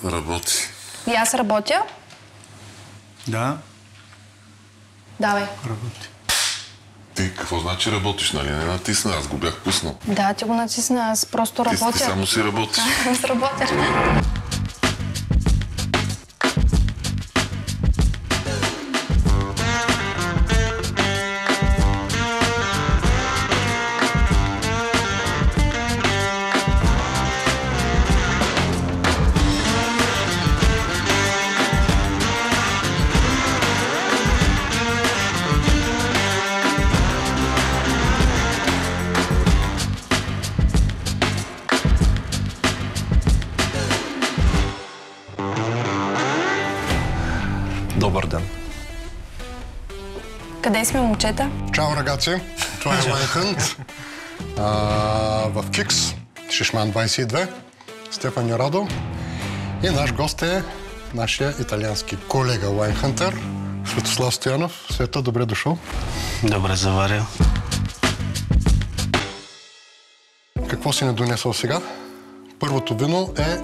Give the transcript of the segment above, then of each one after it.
Работи. И аз работя? Да. Давай. Работи. Ти какво значи работиш, нали? Не натисна, аз го бях пуснал. Да, ти го натисна, аз просто работя. Ти само си работиш. Аз работя. Добър ден. Къде сме, момчета? Чао, рагаци! Това е Wine Hunt в Кикс, Шишман 22, Стефан Радо. И наш гост е нашия италиански колега Wine Hunter, Светослав Стоянов. Света, добре дошъл. Добре заварил. Какво си не донесъл сега? Първото вино е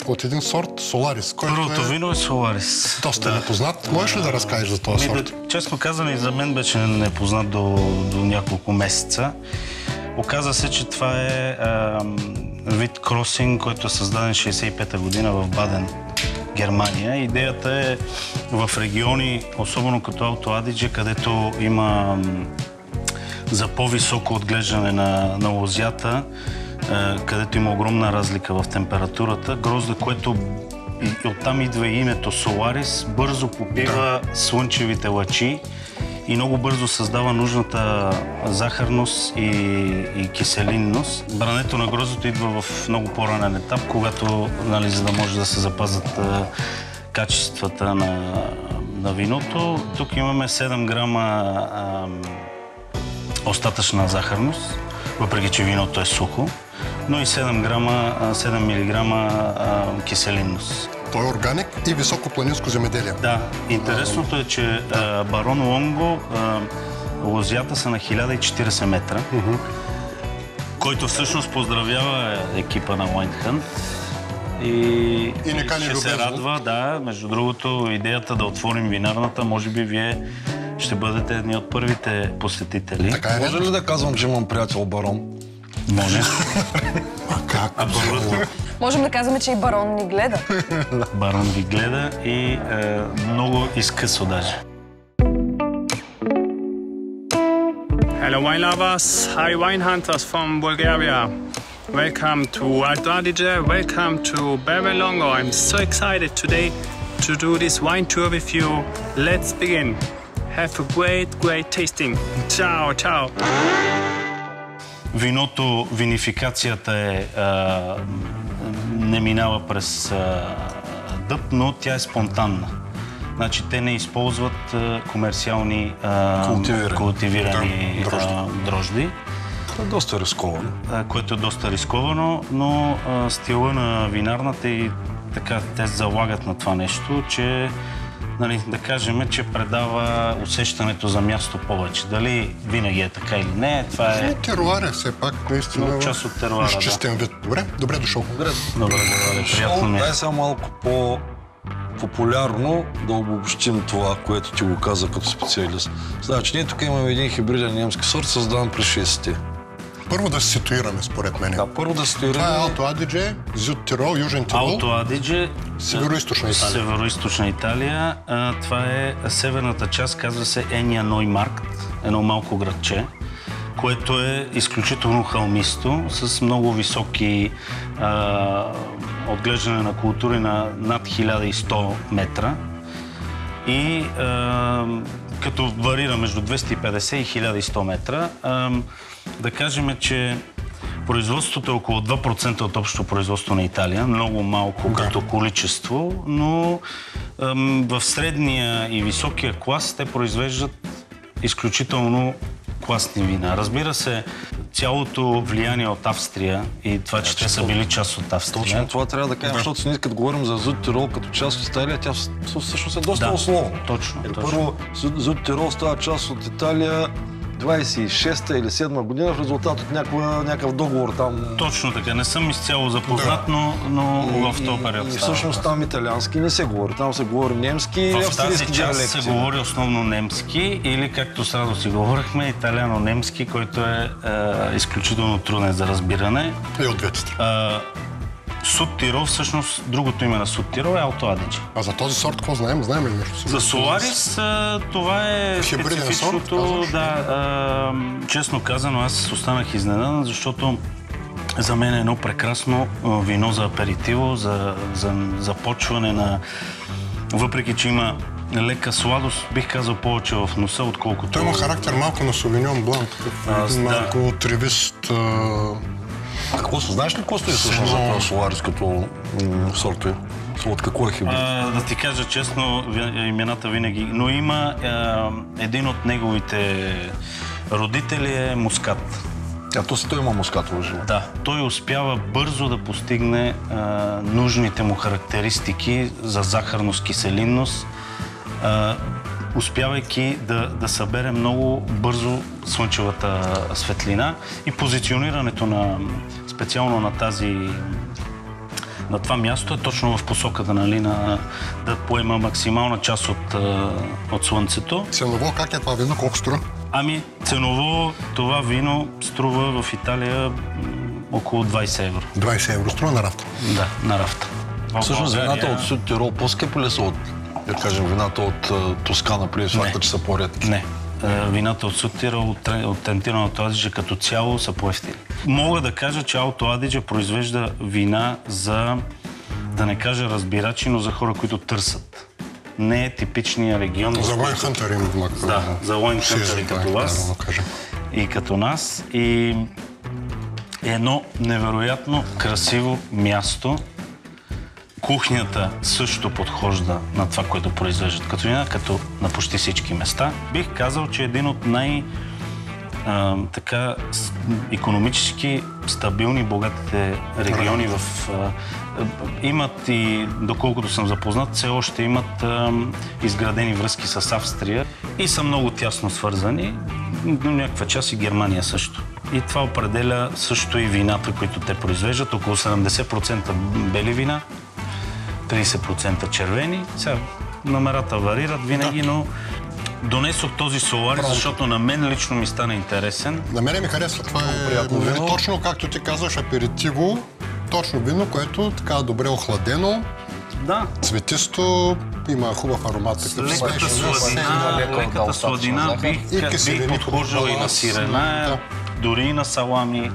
от един сорт Соларис, който Първото вино е Соларис. доста непознат. Можеш ли да разкажеш за този сорт? Честно казано, и за мен беше непознат до няколко месеца. Оказа се, че това е вид кросинг, който е създаден 65-та година в Баден, Германия. Идеята е в региони, особено като Алто Адидже, където има за по-високо отглеждане на лозята, където има огромна разлика в температурата. Грозде, което и оттам идва и името Соларис, бързо попива слънчевите лъчи и много бързо създава нужната захарност и киселинност. Брането на гроздето идва в много по-ранен етап, когато, нали, за да може да се запазят качествата на виното. Тук имаме 7 грама остатъчна захарност, въпреки че виното е сухо, но и 7 милиграма киселинност. Той е органик и високопланинско земеделие. Да, интересното е, че Барон Лонго, лозята са на 1040 метра, който всъщност поздравява екипа на Wine Hunt. И ще се радва, да. Между другото, идеята да отворим винарната, може би вие ще бъдете едни от първите посетители. Може ли да казвам, че имам приятел барон? Може. Как? Абсолютно. Можем да казваме, че и барон ни гледа. Барон ви гледа и много изкъсо даже. Hello wine lovers, hi wine hunters from Bulgaria. Welcome to Alto Adige, welcome to Bevellongo. I'm so excited today to do this wine tour with you. Let's begin. Have a great tasting. Ciao, ciao. Виното, винификацията не минава през дъб, но тя е спонтанна. Значи те не използват комерциални култивирани дрожди. Това е доста рисковано. Което е доста рисковано, но стила на винарната и така те залагат на това нещо, че, нали, да кажем, че предава усещането за място повече. Дали винаги е така или не, това е... Теруар е все пак, наистина. Част от теруара, изчистен вид. Добре дошъл. Добре, приятно ми е. Дай сега малко по-популярно да обобщим това, което ти го каза като специалист. Значи, ние тук имаме един хибриден немски сорт, създаван през 60-те. Първо да се ситуираме, според мен. Да, първо да се ситуираме. Това е Алто Адидже, Зюд Тирол, Южен Тирол. Алто Адидже, Североизточна Италия. Североизточна Италия. Това е северната част, казва се Ения Ноймаркт, едно малко градче, което е изключително хълмисто, с много високи отглеждане на култури на над 1100 метра. И като варира между 250 и 1100 метра, да кажем, че производството е около 2% от общото производство на Италия, много малко като количество, но в средния и високия клас те произвеждат изключително класни вина. Разбира се, цялото влияние от Австрия и това, че те са били част от Австрия. Точно това трябва да кажем, защото ние като говорим за Зюд Тирол като част от Италия, тя всъщност е доста основна. Точно. Първо, Зюд Тирол става част от Италия 26-та или 7-та година в резултат от някакъв договор там. Точно така, не съм изцяло запознат, но в този период. И всъщност там италиански не се говори, там се говори немски и в тази австрийски част диалекти. се говори основно немски или, както с Радо си говорихме, италиано-немски, който е изключително труден за разбиране. И от двете страни. Суд Тирол, всъщност другото име на Суд Тирол е Алто Адидже. А за този сорт какво знаем? Знаем ли нещо? За Соларис това е Хибриден специфичното. сорт, казваш? Да, честно казано, аз останах изненадан, защото за мен е едно прекрасно вино за аперитиво, за започване на... Въпреки че има лека сладост, бих казал повече в носа, отколкото... Той има характер малко на Совиньон Бланк, малко тревист. Какво се знаеш ли какво стои всъщност за това Соларис като сортове? От какво е хибрид? Да ти кажа честно, имената винаги... Но има един от неговите родители е мускат. Той има мускатово живо. Да, той успява бързо да постигне нужните му характеристики за захарност, киселинност, успявайки да събере много бързо слънчевата светлина и позиционирането специално на това място е точно в посоката, да поема максимална част от слънцето. Ценово, как е това вино? Колко струва? Ценово това вино струва в Италия около 20 евро. 20 евро струва на рафта. Да, на рафта. Всъщност вината от Суд Тирол по-скъпи ли са от, да кажем, вината от Тоскана, при факта, че са по-редки? Не. Вината от Суд Тирол, от Трентино на Алто Адидже като цяло са по-евтини. Мога да кажа, че Алто Адидже произвежда вина за, да не кажа разбирачи, но за хора, които търсят. Не е типичния регион. За лайнхънтър има. Да, за лайнхънтъри като вас и като нас. И едно невероятно красиво място. Кухнята също подхожда на това, което произвеждат като вина, като на почти всички места. Бих казал, че един от икономически стабилни, богатите региони имат и, доколкото съм запознат, все още имат изградени връзки с Австрия и са много тясно свързани, но някаква част и Германия също. И това определя също и вината, които те произвеждат. Около 70% бели вина, 30% червени. Сега номерата варират винаги, но донесох този Соларис, защото на мен лично ми стана интересен. На мене ми харесва това вино. Точно както ти казваш, аперитиво, точно вино, което е така добре охладено, цветисто, има хубав аромат. Леката сладина бих подхождал и на сирена, дори и на салами,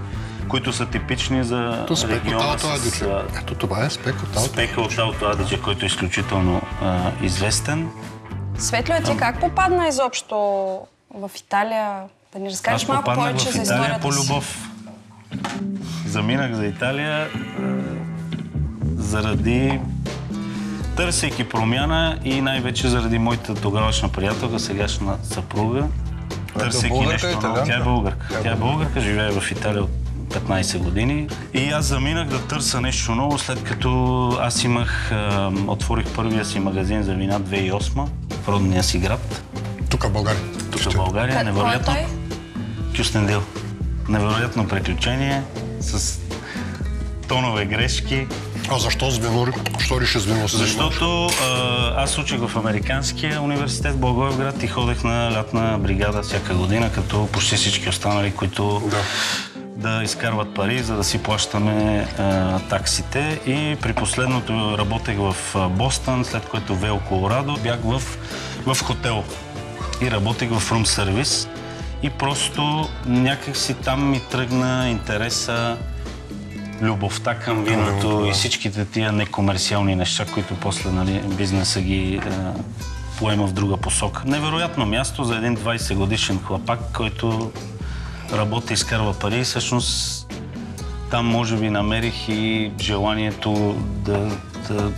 които са типични за региона с... Ето това е спек от Алто Адидже. Спека от Алто Адидже, който е изключително известен. Светло, ти как попадна изобщо в Италия? Да ни разкажеш малко повече за историята си. Аз попаднах в Италия по любов. Заминах за Италия заради... търсейки промяна и най-вече заради моята тогавашна приятелка, сегашна съпруга. Търсейки нещо ново. Тя е българка. Тя е българка, живее в Италия от 15 години. И аз заминах да търся нещо ново, след като аз отворих първия си магазин за вина 2008 в родния си град. Тук в България. Тук в България. Невероятно. Кюстендил. Невероятно приключение с тонове грешки. А защо с вино? Що реши с вино? Защото аз учих в Американския университет в Благоевград и ходех на лятна бригада всяка година, като почти всички останали, които да изкарват пари, за да си плащаме таксите. И при последното работех в Бостън, след което Вейл, Колорадо. Бях в хотел и работех в рум сервис. И просто някак си там ми тръгна интереса, любовта към виното и всичките тия некомерциални неща, които после бизнеса ги поема в друга посока. Невероятно място за един 20 годишен хлапак, който работи и изкарва пари. Всъщност там може би намерих и желанието да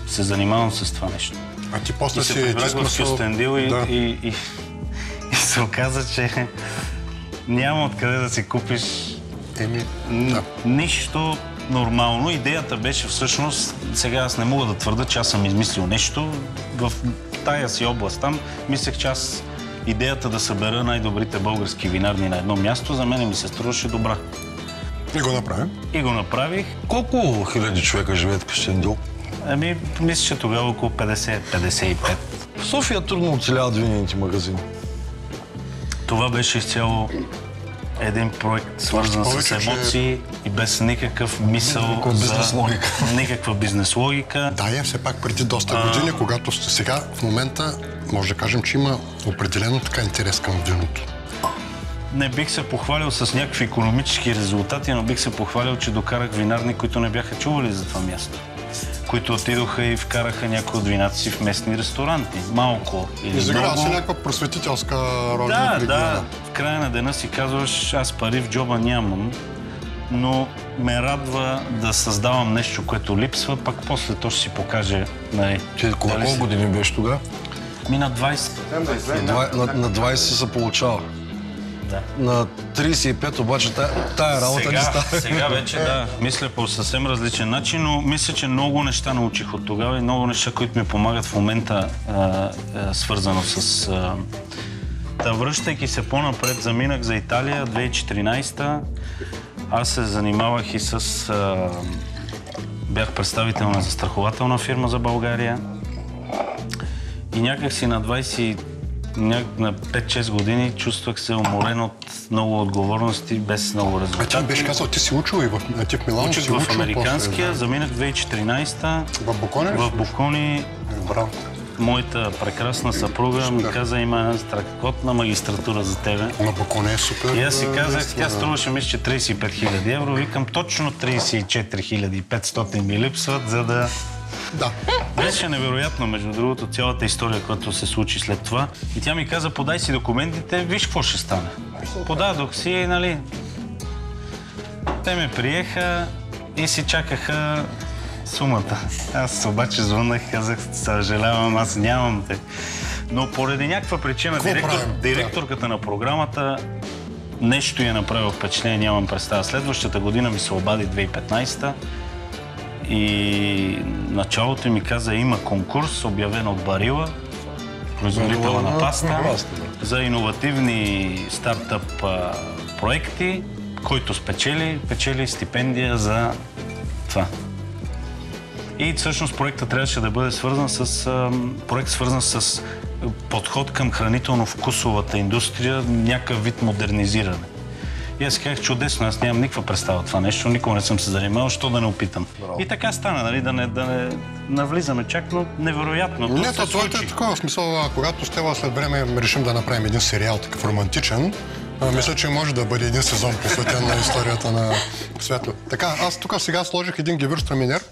се занимавам с това нещо. А ти после си прибрах в Кюстендил и се оказа, че няма откъде да си купиш нищо нормално. Идеята беше всъщност, сега аз не мога да твърда, че аз съм измислил нещо. В тая си област там мислех, че аз идеята да събера най-добрите български винарни на едно място, за мен ми се струваше добра. И го направим. И го направих. Колко хиляди човека живеят в Кюстендил? Мисля, че тогава около 50-55. В София трудно оцеляват винените магазини. Това беше изцяло един проект, свързан с емоции и без никакъв мисъл никаква бизнес логика. Да, все пак преди доста години, когато сега в момента може да кажем, че има определено така интерес към виното. Не бих се похвалил с някакви икономически резултати, но бих се похвалил, че докарах винарни, които не бяха чували за това място. Които отидоха и вкараха някои от вината си в местни ресторанти. Малко или много. Изиграва се някаква просветителска роля в региона. Да. В края на дена си казваш, аз пари в джоба нямам, но ме радва да създавам нещо, което липсва, пак после то ще си покаже. Нали, Колко години беше тогава? Мина 20. На 20 се получава. Да. На 35 обаче тая работа не става. Сега вече да, мисля по съвсем различен начин, но мисля, че много неща научих от тогава и много неща, които ми помагат в момента, свързано с... Връщайки се по-напред, заминах за Италия 2014. Аз се занимавах и с... Бях представител на застрахователна фирма за България. И някак си на 5-6 години чувствах се уморен от много отговорности, без много резултати. А ти беше казал, ти си учил и в Милано? Учих в американския, заминах 2014. В Бокони? В Бокони. Браво. Моята прекрасна съпруга ми каза, има страхотна магистратура за тебе. На Бокони е супер. И аз си казах, тя струваше, мисля, че 35 000 евро. Викам, точно 34 500 ми липсват, за да... Да. Беше невероятно, между другото, цялата история, която се случи след това. И тя ми каза, подай си документите, виж какво ще стане. Подадох си, нали... Те ме приеха и си чакаха сумата. Аз обаче звъннах и казах, съжалявам, аз нямам те. Но поради някаква причина директорката на програмата нещо я направи впечатление, нямам представа. Следващата година ми се обади 2015-та. И началото ми каза, има конкурс, обявен от Барила, производител на паста, за иновативни стартъп проекти, който печели стипендия за това. И всъщност проектът трябваше да бъде свързан с подход към хранително-вкусовата индустрия, някакъв вид модернизиране. И аз казах, чудесно, аз нямам никаква представа от това нещо, никога не съм се занимавал, що да не опитам. Браво. И така стана, нали, да не навлизаме чак, но невероятно. Не, това е такова смисъл, когато с това след време решим да направим един сериал, такъв романтичен, мисля, че може да бъде един сезон посветен на историята на Светло. Така, аз тук сега сложих един гевюрцтраминер,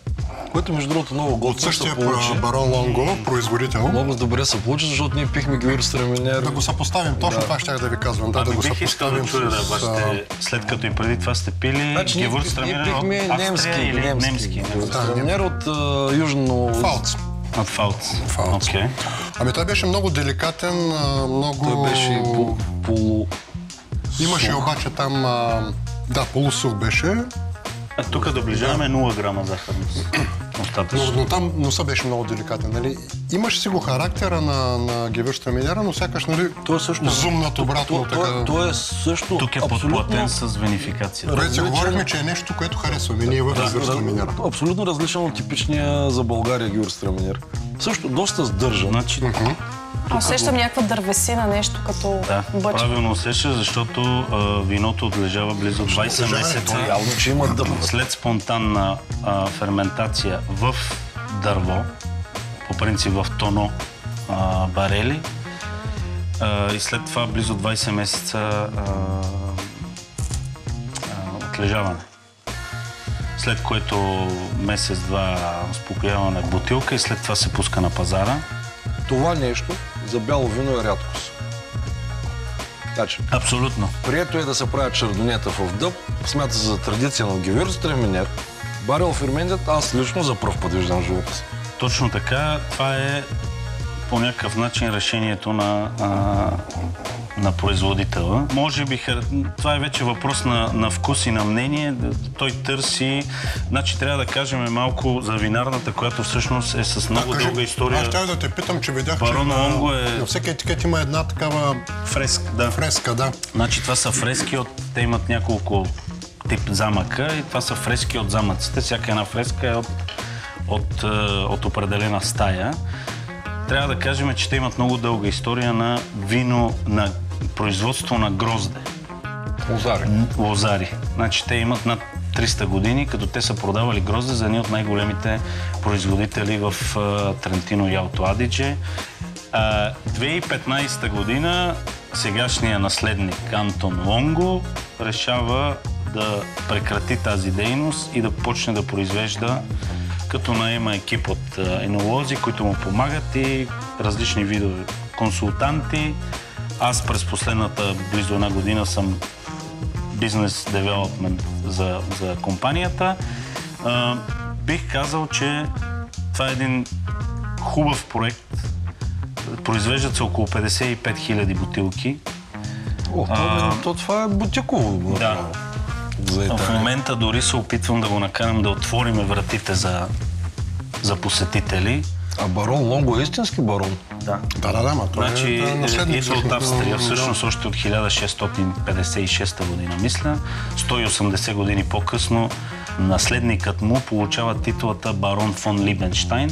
което между другото много готово. От същия барон Лонго, производител. Много добре се получи, защото ние пихме гевюрцтраминер. Да го съпоставим, точно това щях да ви казвам. Да го съпоставим с... След като и преди това сте пили гевюрцтраминер от Австрия или немски? Гевюрцтраминер от южно... Фалц. От Фалц. Окей. Ами той беше много деликатен, много... Той беше полу... Имаше обаче там... Да, полусух беше. А тук доближаваме 0 грама захарност. Но там носа беше много деликатен, нали? Имаше си го характера на гевюрцтраминера, но сякаш, нали, зумнат обратно. Той е също тук е подплатен с винификация. Вече говорихме, че е нещо, което харесваме ние в гевюрцтраминера. Абсолютно различен от типичния за България гевюрцтраминер. Също доста сдържан. Значи, усещам някаква дървесина, нещо като бъч. Правилно усеща, защото виното отлежава близо 20 месеца. Явно, че има дърво. След спонтанна ферментация в дърво, по принцип в тоно барели, и след това близо 20 месеца отлежаване. След което месец-два успокояване в бутилка и след това се пуска на пазара. Това нещо за бяло вино е рядкост. Значи, абсолютно. Прието е да се правят шардонета в дъб, смята се за традиция на гевюрцтраминер. Барел ферментът аз лично за пръв път виждам в живота си. Точно така. Това е по някакъв начин решението на производителя. Може би това е вече въпрос на вкус и на мнение. Той търси... Значи трябва да кажем малко за винарната, която всъщност е с много дълга история. Аз трябва да те питам, че видях, Барон че Лонго на всеки етикет има една такава фреска, да. Значи това са фрески те имат няколко тип замъка и това са фрески от замъците. Всяка една фреска е от определена стая. Трябва да кажем, че те имат много дълга история на вино, на производство на грозде. Лозари. Значи те имат над 300 години, като те са продавали грозде за едни от най-големите производители в Трентино и Алто Адидже. 2015 година сегашният наследник Антон Лонго решава да прекрати тази дейност и да почне да произвежда, като наема екип от енолози, които му помагат и различни видове консултанти. Аз през последната близо една година съм бизнес девелопмент за компанията. Бих казал, че това е един хубав проект. Произвеждат се около 55 000 бутилки. Това е бутиково. Да. В момента дори се опитвам да го накарам да отвориме вратите за посетители. А барон Лонго е истински барон? Да. Да, ма той значи, е наследник. идва от Австрия, всъщност още от 1656 година, мисля. 180 години по-късно наследникът му получава титулата барон фон Либенщайн.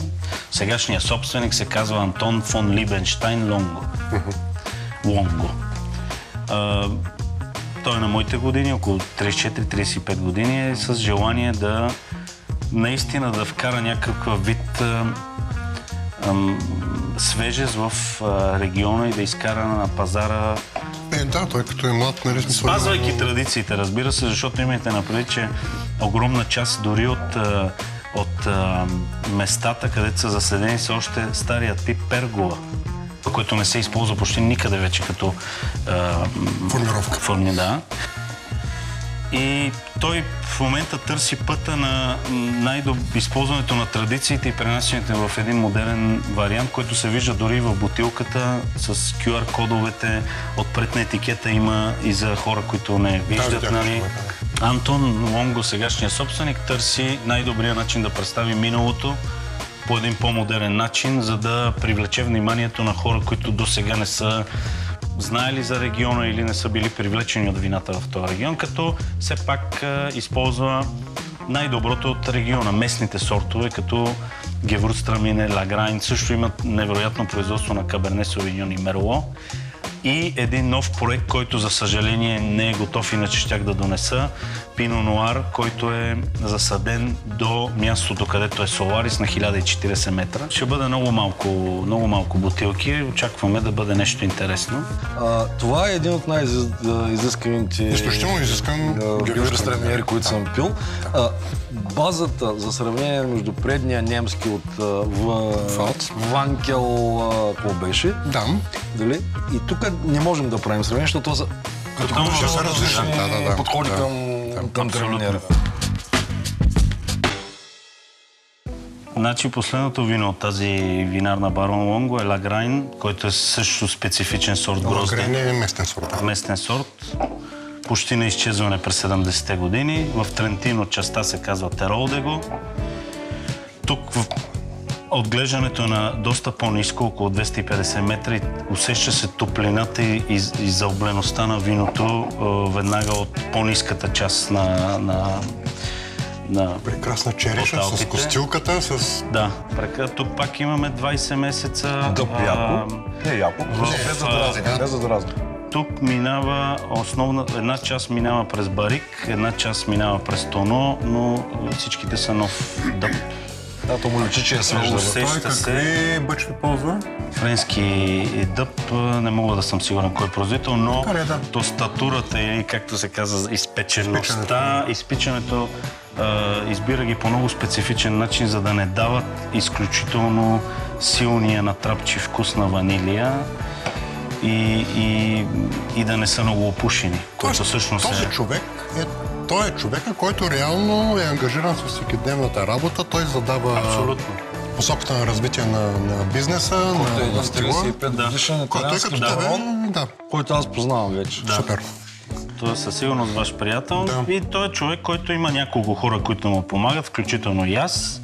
Сегашният собственик се казва Антон фон Либенщайн Лонго. Той е на моите години, около 34-35 години, е с желание да наистина да вкара някакъв вид свежест в региона и да изкара на пазара. Да, той като е млад, нали? Спазвайки традициите, разбира се, защото имайте напред, че огромна част дори от местата, където са заседени, са още старият тип пергола, който не се използва почти никъде вече като формировка. Да. И той в момента търси пътя на използването на традициите и пренасянето в един модерен вариант, който се вижда дори в бутилката с QR-кодовете. Отпред на етикета има и за хора, които не виждат. Нали? Антон Лонго, сегашният собственик, търси най-добрия начин да представи миналото по един по-модерен начин, за да привлече вниманието на хора, които до сега не са знаели за региона или не са били привлечени от вината в този регион, като все пак използва най-доброто от региона. Местните сортове, като Гевурцтрамине, Лаграйн, също имат невероятно производство на Каберне Совиньон и Мерло. И един нов проект, който за съжаление не е готов, иначе щях да донеса. Пино Нуар, който е засаден до мястото, където е Соларис на 1040 метра. Ще бъде много малко бутилки. Очакваме да бъде нещо интересно. Това е един от най-изисканите изключително изискан гевюрцтраминери, които съм пил. Базата за сравнение между предния немски от Ванкел, какво беше? Да. Дали? И тук не можем да правим сравнение, защото са различни подходи към траминера. Значи последното вино от тази винарна барон Лонго е Лаграйн, който е също специфичен сорт грозде. Лаграйн е местен сорт. Местен сорт. Почти на изчезване през 70-те години. В Трентино частта се казва Теролдего. Тук отглеждането е на доста по-ниско, около 250 метра. Усеща се топлината и заоблеността на виното веднага от по-ниската част на прекрасна череша с костилката, с... Да, тук пак имаме 20 месеца... Дъб яко. Не яко, без задразни. Тук минава една част минава през барик, една част минава през тоно, но всичките са нов дъб. Да, то му личи, че е свежда. Той какви бъчви ползва? Френски дъб, не мога да съм сигурен кой е производител, но тостатурата или, както се казва, изпечеността, изпичането, избира ги по много специфичен начин, за да не дават изключително силния натрапчив вкус на ванилия и да не са много опушени. Той е човека, който реално е ангажиран с всекидневната работа, той задава посоката на развитие на бизнеса, на стила. 35 годишен Който е италиански като тебе, барон, да. който аз познавам вече. Супер. Той е със сигурност ваш приятел Да. и той е човек, който има няколко хора, които му помагат, включително и аз.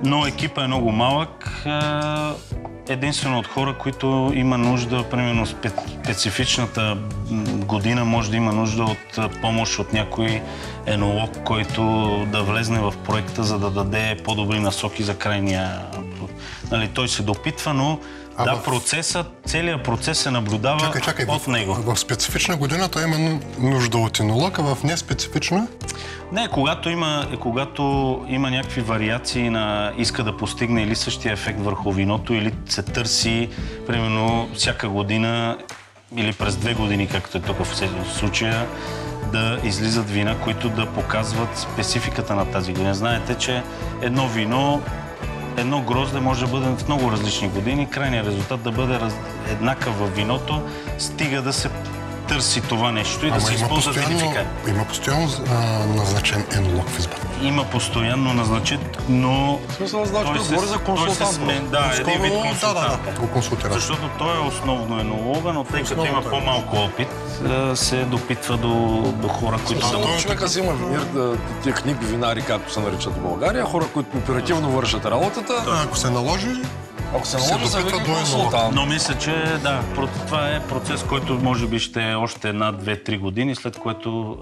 Но екипа е много малък. Единствено от хора, които има нужда, примерно специфичната година, може да има нужда от помощ от някой енолог, който да влезне в проекта, за да даде по-добри насоки за крайния. Нали, той се допитва, но целият процес се наблюдава от него. В специфична година той има нужда от енолог, а в неспецифична? Не, когато има някакви вариации иска да постигне или същия ефект върху виното, или се търси, примерно, всяка година или през 2 години, както е тук в случая, да излизат вина, които да показват спецификата на тази година. Знаете, че едно грозде може да бъде в много различни години, крайният резултат да бъде еднакъв във виното, стига да се търси това нещо и да се използва винификат. Има постоянно назначен енолог в избран. Има постоянно назначен, но... В смисъл, значи, говори за консултант. Да, един вид консултант. Да. Защото той е основно енолога, но тъй като има по-малко опит, се допитва до хора, които са... Човека си има тия книги винари, както се наричат в България, хора, които оперативно вършат работата. Ако се наложи, се вика консултант. Но мисля, че да, това е процес, който може би ще е още 1, 2, 3 години, след което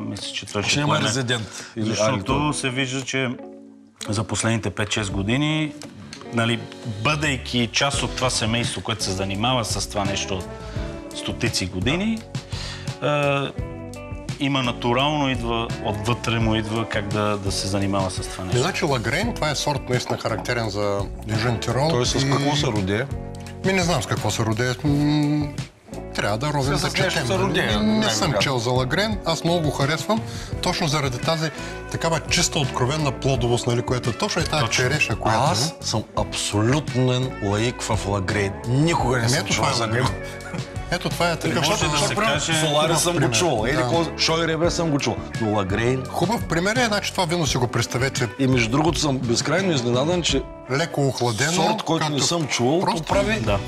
мисля, че той ще има резидент. Защото се вижда, че за последните 5-6 години, нали, бъдейки част от това семейство, което се занимава с това нещо от стотици години, има натурално, отвътре му идва как да се занимава с това нещо. Значи Лагрейн, това е сорт наистина характерен за Южен Тирол. Той с какво се роди? Не знам с какво се роди. Трябва да ровим да четем. Не съм чел за Лагрейн, аз много го харесвам, точно заради тази такава чиста, откровенна плодовост, нали, която точно е тази череша, която... Аз съм абсолютен лаик в Лагрейн. Никога не съм чул за него. Ето това е така. Може да се каже... Солари съм го чул, Шой Ребе съм го чул, но Лагрейн... Хубав пример е, значи това вино си го представете. И между другото съм безкрайно изненадан, че леко охладено, сорт, който не съм чувал, просто прави... Да.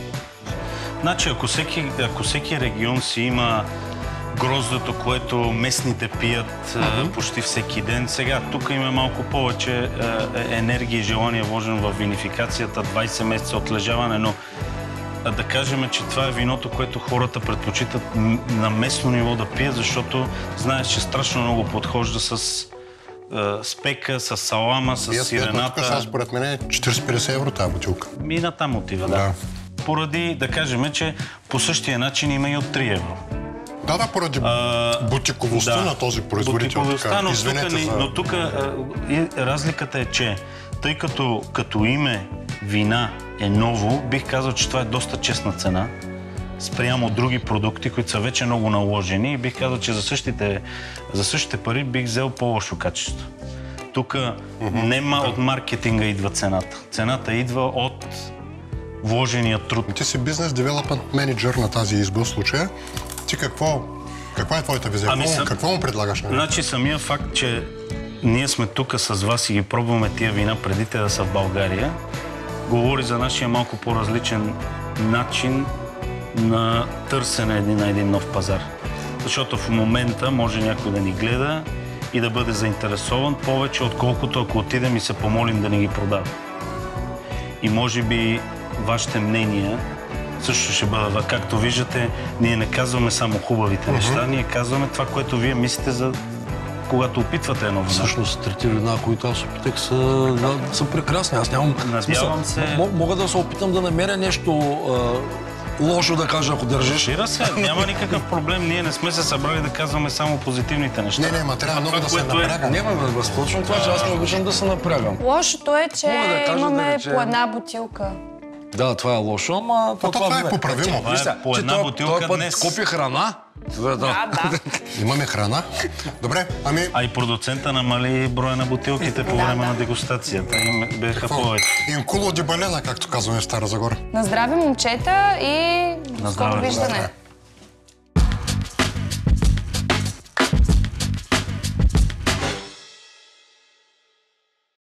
Значи, ако всеки регион си има гроздето, което местните пият почти всеки ден. Сега, тук има малко повече енергия и желание вложено в винификацията, 20 месеца отлежаване, но да кажем, че това е виното, което хората предпочитат на местно ниво да пият, защото знаеш, че страшно много подхожда с спека, с салама, с сирената. Сега според мен е 40-50 евро тази бутилка. И натам отива, да. Поради, да кажем, че по същия начин има и от 3 евро. Да, поради бутиковостта на този производител. Но тук разликата е, че тъй като име вина е ново, бих казал, че това е доста честна цена спрямо други продукти, които са вече много наложени, и бих казал, че за същите пари бих взел по-лошо качество. Тук нема от маркетинга идва цената. Цената идва от вложения труд. Ти си бизнес девелопмент менеджер на тази изба в случая. Ти каква е твоята визия? Какво му предлагаш? Значи самия факт, че ние сме тук с вас и ги пробваме тия вина преди те да са в България, говори за нашия малко по-различен начин на търсене на един нов пазар. Защото в момента може някой да ни гледа и да бъде заинтересован повече, отколкото ако отидем и се помолим да ни ги продава. И може би вашите мнения също ще бъдат. Както виждате, ние не казваме само хубавите неща, ние казваме това, което вие мислите за когато опитвате едно вино. Всъщност, трети вина, които аз опитах, са прекрасни. Аз нямам смисъл. Мога да се опитам да намеря нещо лошо да кажа, ако държиш. Шира се, няма никакъв проблем. Ние не сме се събрали да казваме само позитивните неща. Не, трябва много да се напрягам. Не, възпочвам това, че аз не обичам да се напрягам. Лошото е, че имаме по една бутилка. Да, това е лошо, ама... Това е поправимо. По една бутилка днес. Купи храна. Да. Имаме храна. Добре, А и продуцента намали броя на бутилките по време на дегустацията. Им бяха повече. Инкуло ди балена, както казваме в Стара Загора. На здраве, момчета, и скоро виждане.